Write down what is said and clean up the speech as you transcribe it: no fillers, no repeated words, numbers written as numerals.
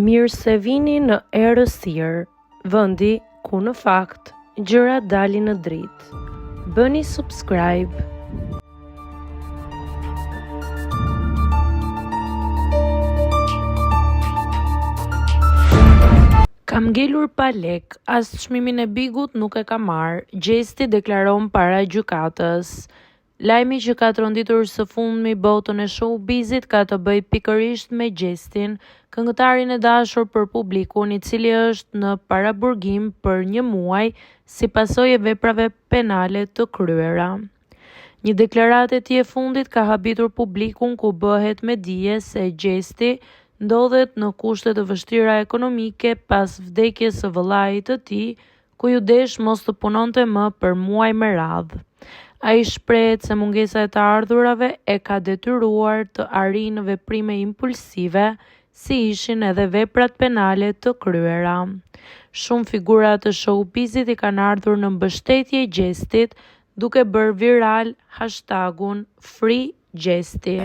Mirë se vini në errësirë, vendi ku në fakt gjërat dalin në dritë. Bëni subscribe. Kam ngelur pa lek, as çmimin e bigut nuk e kam marrë, Gjesti deklaron para gjykatës. Lajmi që ka tronditur së fundmi botën e showbizit ka të bëjë pikërisht me Gjestin, këngëtarin e dashur për publikun, i cili është në paraburgim për 1 muaj si pasojë e veprave penale të kryera. Një deklaratë e tij e fundit ka habitur publikun, ku bëhet me dije se Gjesti ndodhet në kushte të vështira ekonomike pas vdekjes së vëllait të tij, ku ju desh mos të punonte më për muaj me radhë. Ai shprehet se mungesa e të ardhurave e ka detyruar të arrijë në veprime impulsive, si ishin edhe veprat penale të kryera. Shumë figura të showbizit i kanë ardhur në mbështetje Gjestit, duke bërë viral hashtagun #FreeGjesti.